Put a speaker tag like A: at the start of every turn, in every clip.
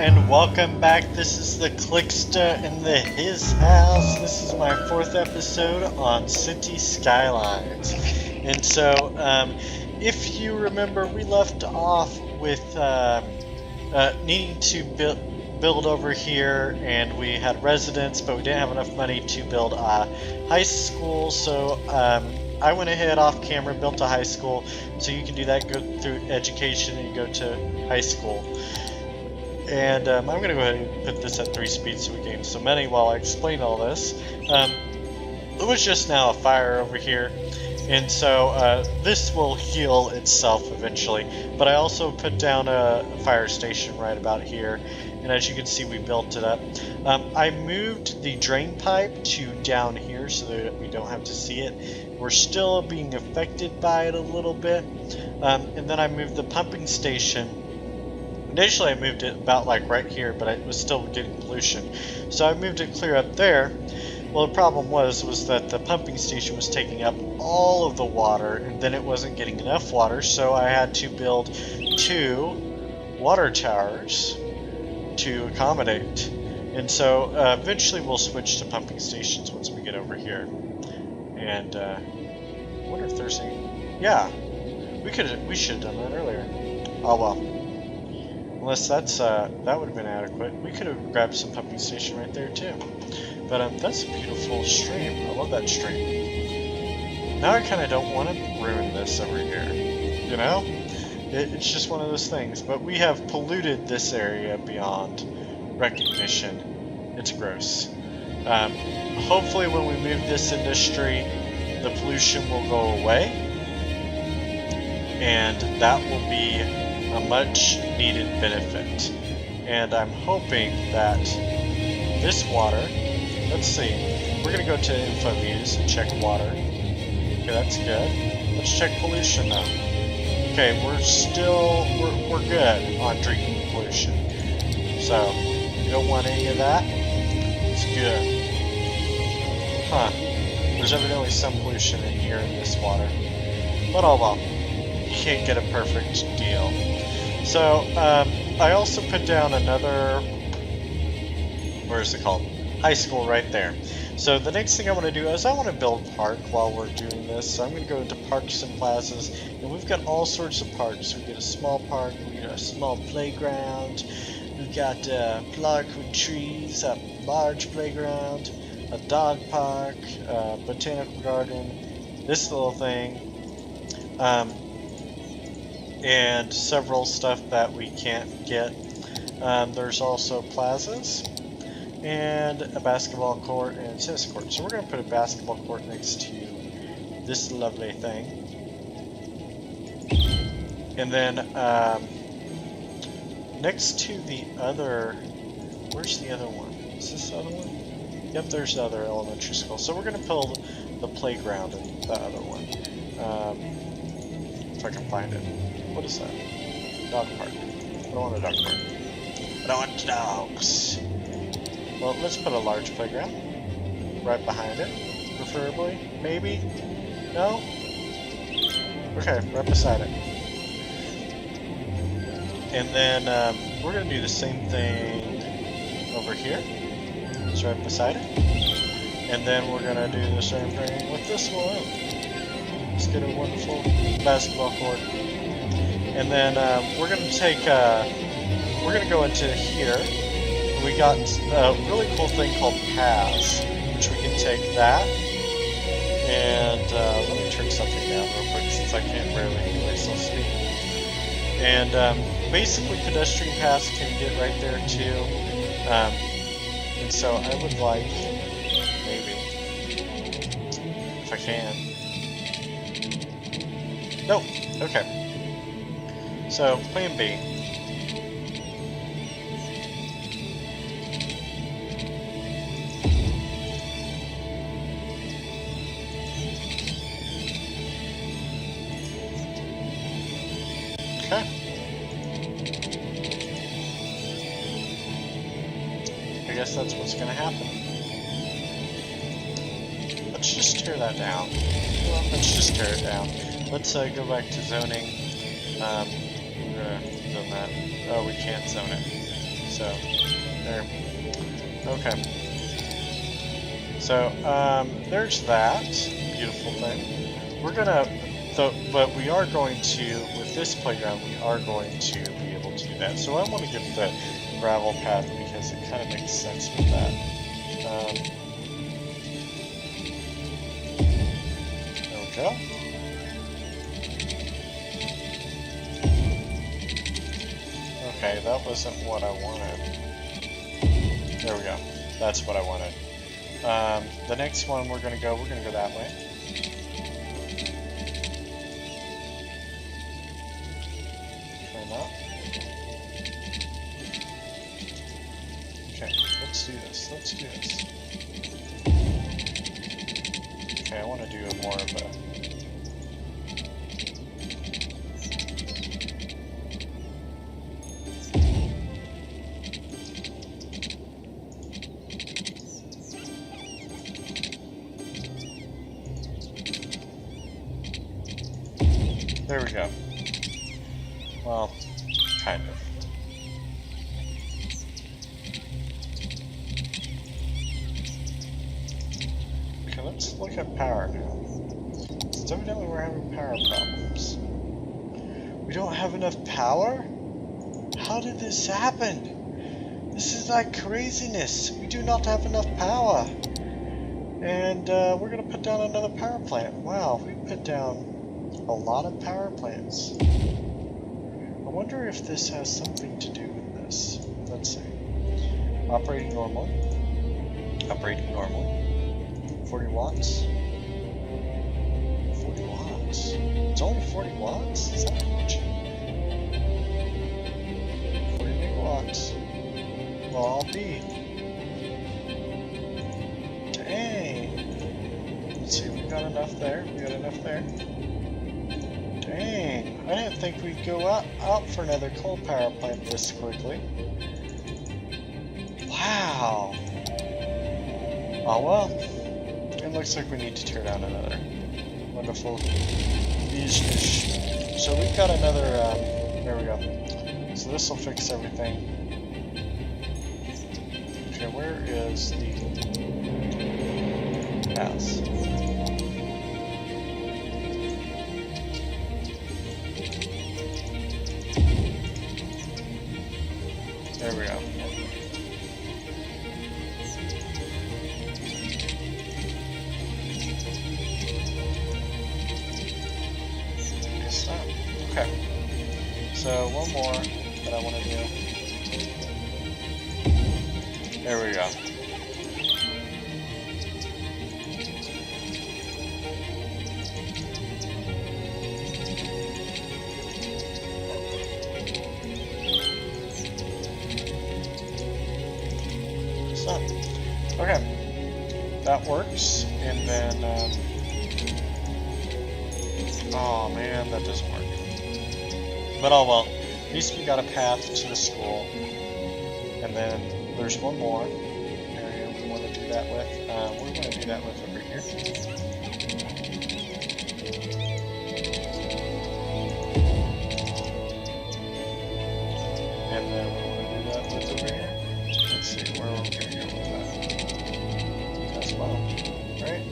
A: and welcome back. This is the Clickster in his house. This is my 4th episode on City Skylines. And so, if you remember, we left off with needing to build over here, and we had residents, but we didn't have enough money to build a high school. So I went ahead off camera, built a high school, so you can do that, go through education and go to high school. And I'm going to go ahead and put this at 3 speeds so we gain some money while I explain all this. It was just now a fire over here, and so this will heal itself eventually. But I also put down a fire station right about here, and as you can see, we built it up. I moved the drain pipe to down here so that we don't have to see it. We're still being affected by it a little bit. And then I moved the pumping station. Initially I moved it about like right here, but I was still getting pollution. So I moved it clear up there. Well, the problem was that the pumping station was taking up all of the water, and then it wasn't getting enough water, so I had to build 2 water towers to accommodate. And so eventually we'll switch to pumping stations once we get over here. And I wonder if there's any... Yeah, we should have done that earlier. Oh well. Unless that's that would have been adequate. We could have grabbed some pumping station right there too. But that's a beautiful stream. I love that stream. Now I kind of don't want to ruin this over here. You know, it's just one of those things. But we have polluted this area beyond recognition. It's gross. Hopefully, when we move this industry, the pollution will go away, and that will be a much needed benefit. And I'm hoping that this water, let's see, we're gonna go to info views and check water. Okay, that's good. Let's check pollution now. Okay, we're good on drinking pollution. So you don't want any of that. It's good. Huh. There's evidently some pollution in here in this water. But oh well. You can't get a perfect deal. So, I also put down another, where is it called? High school right there. So the next thing I want to do is I want to build a park while we're doing this. So I'm going to go into parks and plazas, and we've got all sorts of parks. We get a small park, we got a small playground, we got a park with trees, a large playground, a dog park, a botanical garden, this little thing. And several stuff that we can't get. There's also plazas and a basketball court and a tennis court. So we're going to put a basketball court next to this lovely thing. And then next to the other, where's the other one? Is this the other one? Yep, there's the other elementary school. So we're going to build the playground in the other one. If I can find it. What is that? Dog park. I don't want a dog park. I don't want dogs. Well, let's put a large playground right behind it, preferably. Maybe? No? Okay, right beside it. And then we're going to do the same thing over here. It's right beside it. And then we're going to do the same thing with this one. Let's get a wonderful basketball court. And then we're going to take, we're going to go into here. We got a really cool thing called paths, which we can take that. And let me turn something down real quick since I can't barely hear myself speak. And basically pedestrian paths can get right there too. And so I would like, maybe, if I can. Nope, okay. So, plan B. Okay. I guess that's what's going to happen. Let's just tear that down. Well, let's just tear it down. Let's go back to zoning. We're going to zone that. Oh, we can't zone it. So, there. Okay. So, there's that beautiful thing. We're gonna, but we are going to, with this playground, we are going to be able to do that. So I want to get the gravel path because it kind of makes sense with that. There we go. Okay, that wasn't what I wanted. There we go. That's what I wanted. The next one we're gonna go that way. Try not. Okay, let's do this. Let's do this. Okay, I want to do more of a... There we go. Well, kind of. Okay, let's look at power now. It's evidently we're having power problems. We don't have enough power? How did this happen? This is like craziness. We do not have enough power. And we're gonna put down another power plant. Wow, we put down a lot of power plants. I wonder if this has something to do with this. Let's see. Operating normally. Operating normally. 40 watts. 40 watts. It's only 40 watts? Is that much? 40 megawatts. Well, I'll be. Dang. Let's see, we got enough there. We got enough there. Dang, I didn't think we'd go out for another coal power plant this quickly. Wow. Oh well, it looks like we need to tear down another. Wonderful business. So we've got another, there we go. So this will fix everything. Okay, where is the house? There we go. Guess not. Okay. So one more that I want to do. There we go. Okay, that works, and then, oh man, that doesn't work. But oh well, at least we got a path to the school, and then there's one more area we want to do that with. We're going to do that with over here. And then we want to do that with over here. Let's see, where we're going to go with that. As well, right?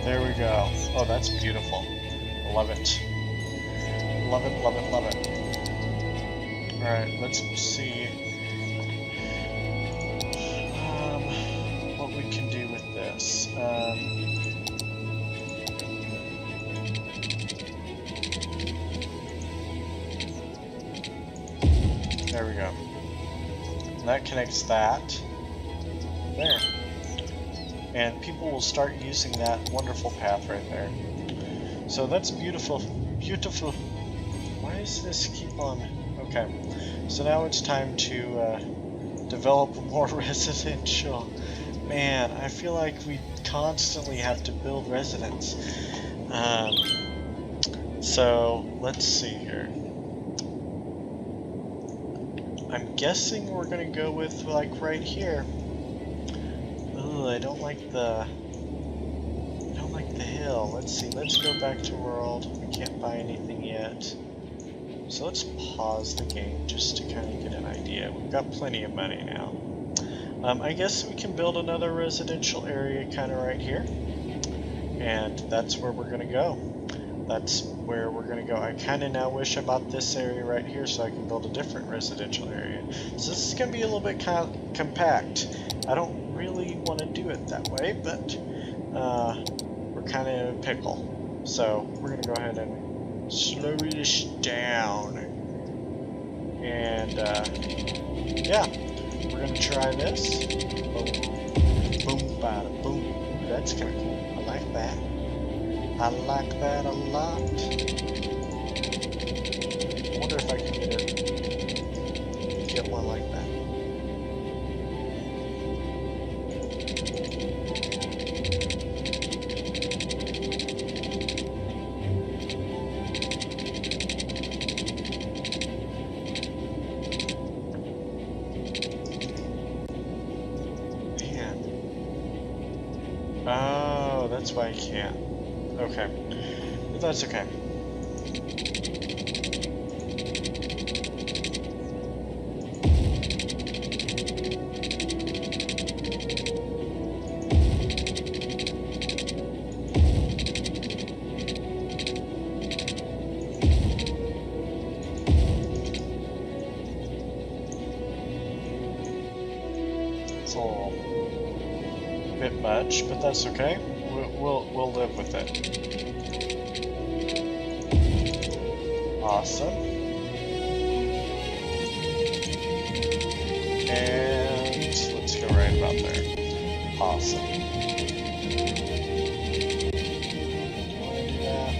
A: There we go. Oh, that's beautiful. Love it. Love it, love it, love it. Alright, let's see what we can do with this. There we go. And that connects that. There. And people will start using that wonderful path right there. So that's beautiful. Beautiful. Why does this keep on... Okay. So now it's time to develop more residential. Man, I feel like we constantly have to build residents. So let's see here. I'm guessing we're gonna go with like right here. Ooh, I don't like the hill. Let's see. Let's go back to world. We can't buy anything yet. So let's pause the game just to kind of get an idea. We've got plenty of money now. I guess we can build another residential area kind of right here. And that's where we're going to go. That's where we're going to go. I kind of now wish I bought this area right here so I can build a different residential area. So this is going to be a little bit compact. I don't really want to do it that way, but we're kind of in a pickle. So we're going to go ahead and slow this down. And yeah, we're going to try this. Boom, boom, bada, boom. Ooh, that's kind of cool. I like that. I like that a lot. I wonder if I can get one like that. Man. Oh, that's why I can't. Okay. But that's okay. It's a little bit much, but that's okay. We'll live with it. Awesome. And let's go right about there. Awesome. Do I do that?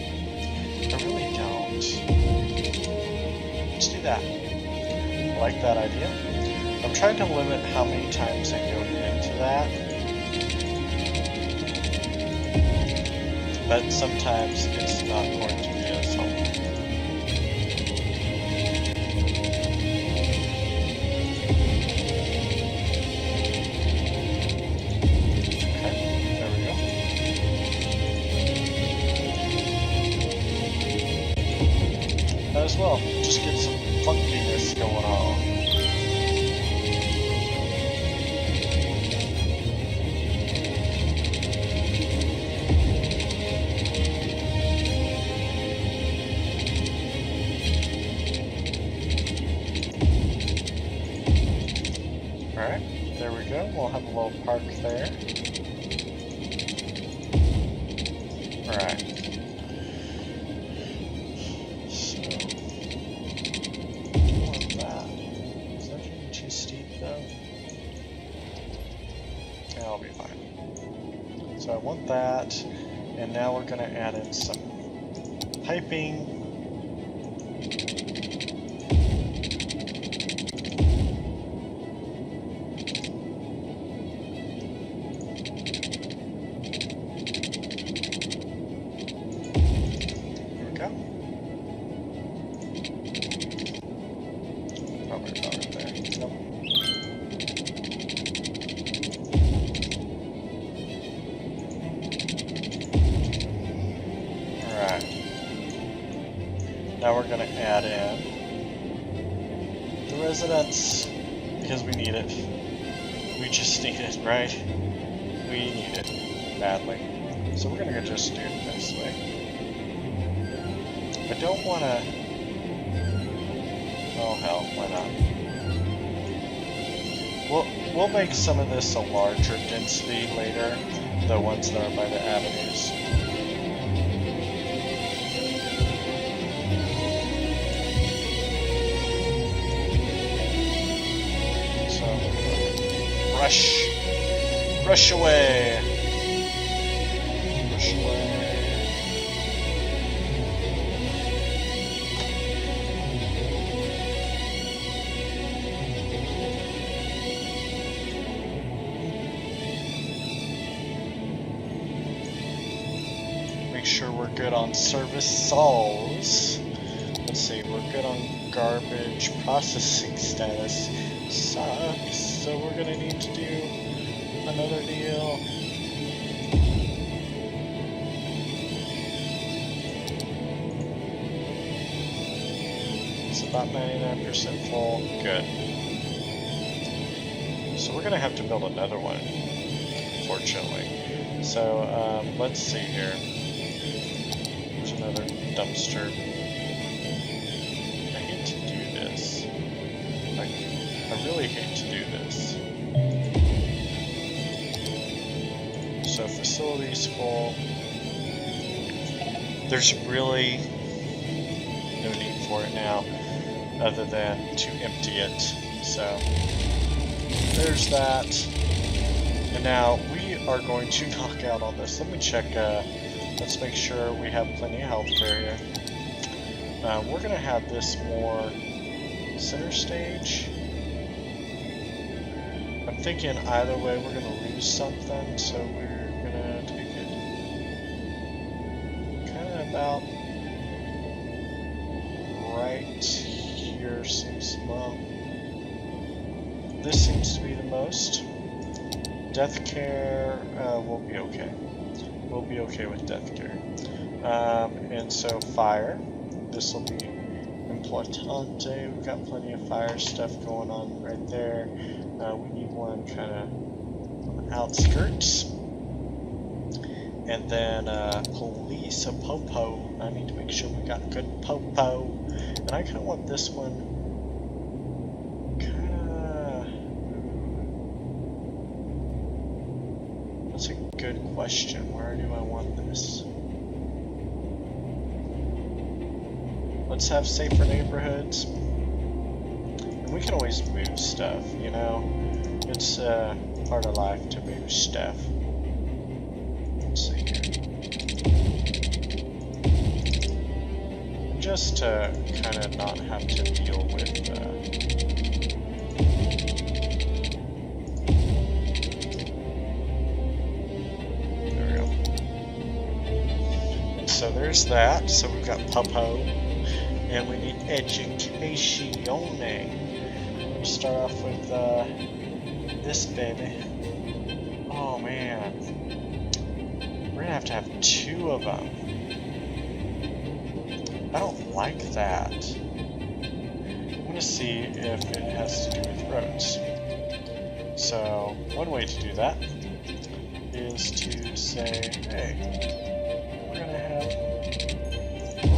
A: I really don't. Let's do that. I like that idea. I'm trying to limit how many times I go into that. But sometimes it's not going to be as helpful. Okay, there we go. Might as well just get some funkiness going on. Alright, there we go. We'll have a little park there. Alright. So, I want that. Is that getting too steep though? Yeah, I'll be fine. So I want that, and now we're going to add in some piping. Now we're going to add in the residence, because we need it. We just need it, right? We need it badly. So we're going to just do it this way. I don't want to... Oh hell, why not? We'll make some of this a larger density later, the ones that are by the avenues. Rush away. Rush away. Make sure we're good on service solves. Let's see, we're good on garbage processing status. Sucks. So we're gonna need to do another deal. about 99% full. Good. So we're gonna have to build another one, unfortunately. So let's see here. There's another dumpster. I hate to do this. Like, I really hate to do this. So facilities full. There's really no need for it now, other than to empty it. So there's that. And now we are going to knock out on this. Let me check. Let's make sure we have plenty of healthcare here. We're gonna have this more center stage. I'm thinking either way we're gonna lose something, so we're gonna take it kind of about right here. Seems, well, this seems to be the most. Death care, we'll be okay. We'll be okay with death care. And so fire, this will be importante. We've got plenty of fire stuff going on right there. We need one kind of on the outskirts. And then police, a popo. I need to make sure we got good popo. And I kind of want this one. That's a good question. Where do I want this? Let's have safer neighborhoods. And we can always move stuff, you know? It's part of life to move stuff. Let's see here. Just to kind of not have to deal with so there's that. So we've got Popo, and we need Education. We'll start off with this baby. Oh man, we're gonna have to have two of them. I don't like that. I'm gonna see if it has to do with roads. So one way to do that is to say, hey,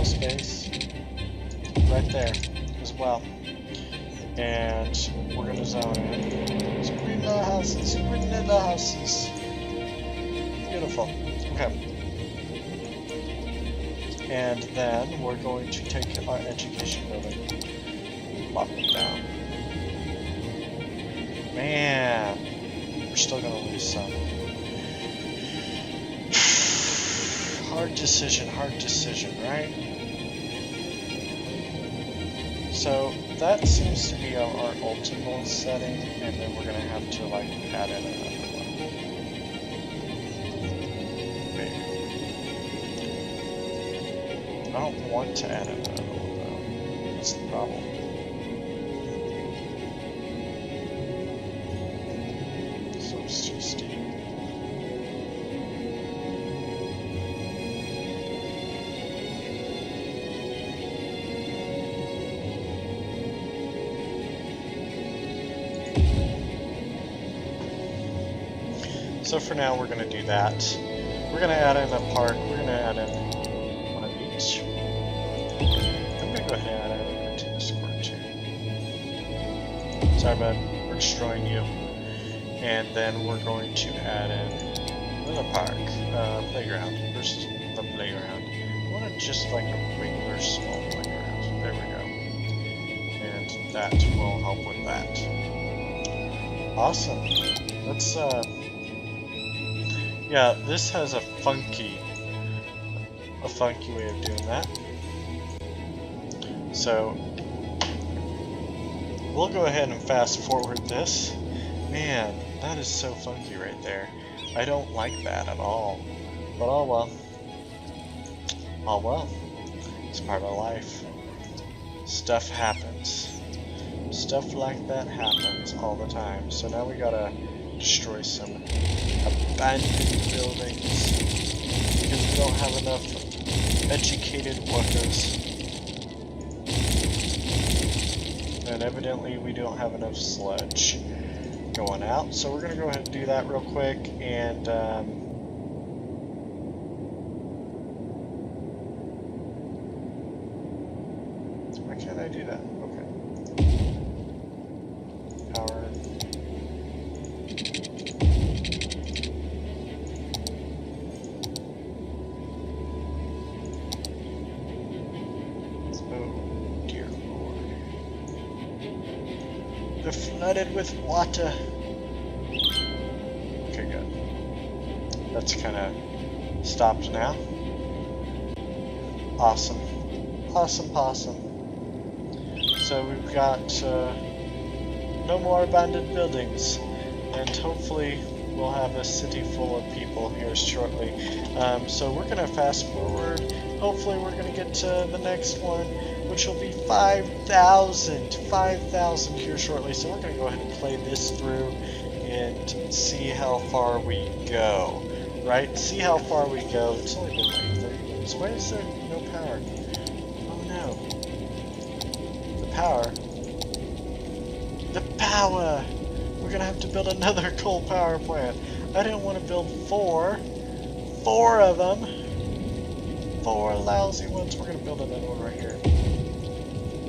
A: space right there as well, and we're gonna zone in. Screen the houses, screen the houses. Beautiful. Okay. And then we're going to take our education building, lock it down. Man, we're still gonna lose some. Hard decision, right? So that seems to be our ultimate setting, and then we're gonna have to like add in another one. Maybe. I don't want to add in another one though. That's the problem. So it's too steep. So for now, we're going to do that. We're going to add in a park. We're going to add in one of each. I'm going to go ahead and add in a tennis court too. Sorry, bud. We're destroying you. And then we're going to add in another park, playground versus the playground. I want it just like a regular small playground. There we go. And that will help with that. Awesome. Let's yeah, this has a funky way of doing that. So we'll go ahead and fast forward this. Man, that is so funky right there. I don't like that at all. But oh well. Oh well. It's part of life. Stuff happens. Stuff like that happens all the time. So now we gotta destroy some abandoned buildings because we don't have enough educated workers. and evidently we don't have enough sludge going out, so we're gonna go ahead and do that real quick. And why can't I do that? Okay. Power. Oh dear Lord. They're flooded with water. Okay, good. That's kind of stopped now. Awesome. Awesome possum. So we've got no more abandoned buildings, and hopefully we'll have a city full of people here shortly. So we're going to fast forward. Hopefully we're going to get to the next one, which will be 5,000 here shortly. So we're going to go ahead and play this through and see how far we go. Right? See how far we go. It's only been like 30 minutes. Why is there no power? Oh no. The power. The power! We're gonna have to build another coal power plant. I didn't want to build four of them. 4 lousy ones. We're gonna build another one right here.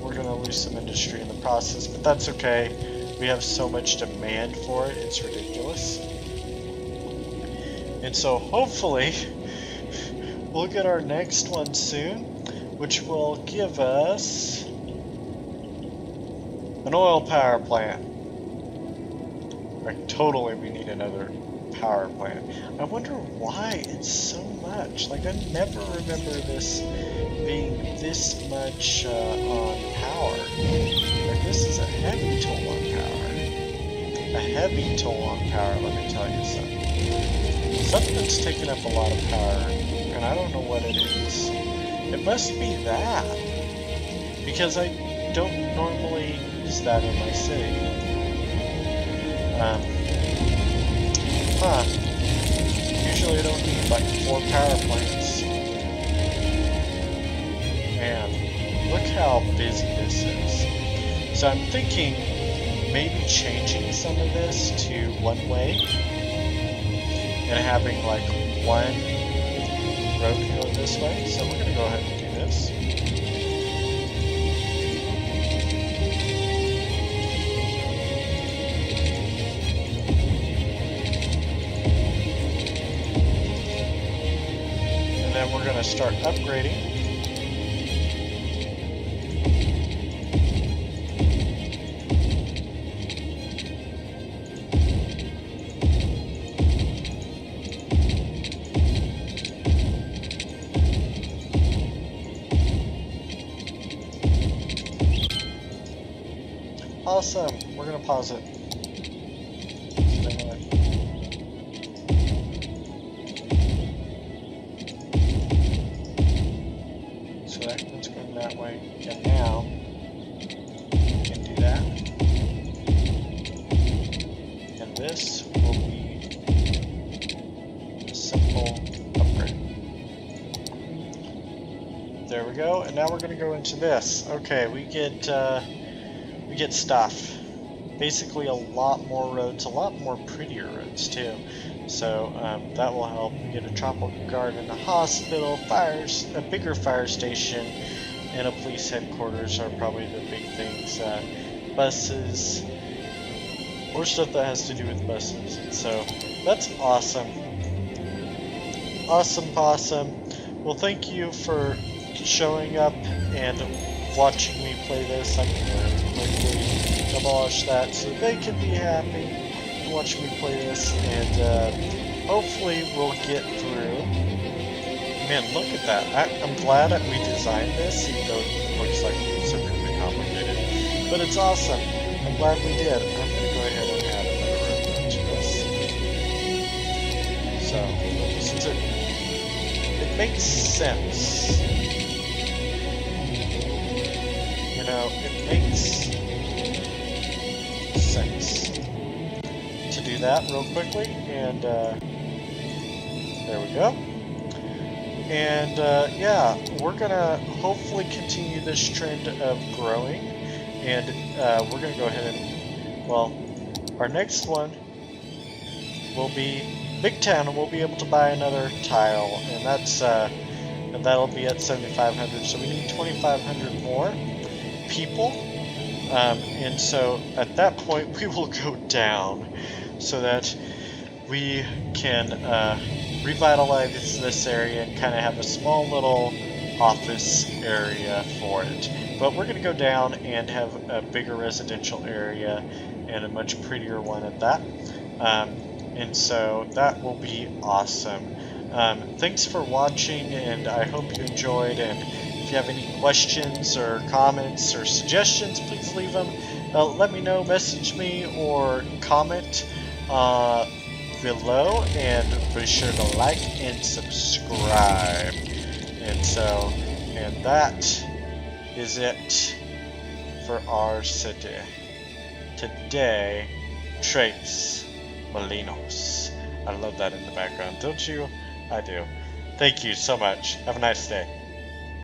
A: We're gonna lose some industry in the process, but that's okay. We have so much demand for it, it's ridiculous. And so hopefully we'll get our next one soon, which will give us an oil power plant. Like, totally we need another power plant. I wonder why it's so much. Like, I never remember this being this much on power. Like, this is a heavy toll on power. A heavy toll on power, let me tell you something. Something's taking up a lot of power, and I don't know what it is. It must be that, because I don't normally use that in my city. Usually I don't need like 4 power plants. Man, look how busy this is. So I'm thinking maybe changing some of this to one way and having like one road go this way. So we're gonna go ahead and do this. And then we're gonna start upgrading. Awesome. We're gonna pause it. So that one's going that way. And now we can do that. And this will be a simple upgrade. There we go. And now we're gonna go into this. Okay, we get stuff. Basically a lot more roads, a lot more prettier roads too. So that will help. We get a tropical garden, a hospital, fires, a bigger fire station, and a police headquarters are probably the big things. Buses, or stuff that has to do with buses. So that's awesome. Awesome possum. Well, thank you for showing up and watching me play this. I'm going to quickly demolish that so they can be happy and watch me play this, and hopefully we'll get through. Man, look at that. I'm glad that we designed this, even though it looks like it's really complicated. But it's awesome. I'm glad we did. I'm going to go ahead and add another road to this. So, since it makes sense. It makes sense to do that real quickly, and there we go. And yeah, we're gonna hopefully continue this trend of growing and we're going to go ahead and, well, our next one will be Big Town, and we'll be able to buy another tile, and that's and that'll be at 7,500. So we need 2,500 more people, and so at that point we will go down so that we can revitalize this area and kind of have a small little office area for it. But we're going to go down and have a bigger residential area and a much prettier one at that. And so that will be awesome. Thanks for watching, and I hope you enjoyed. And if you have any questions or comments or suggestions, please leave them. Let me know, message me, or comment below, and be sure to like and subscribe. And that is it for our city today. Trace Molinos. I love that in the background, don't you? I do. Thank you so much. Have a nice day.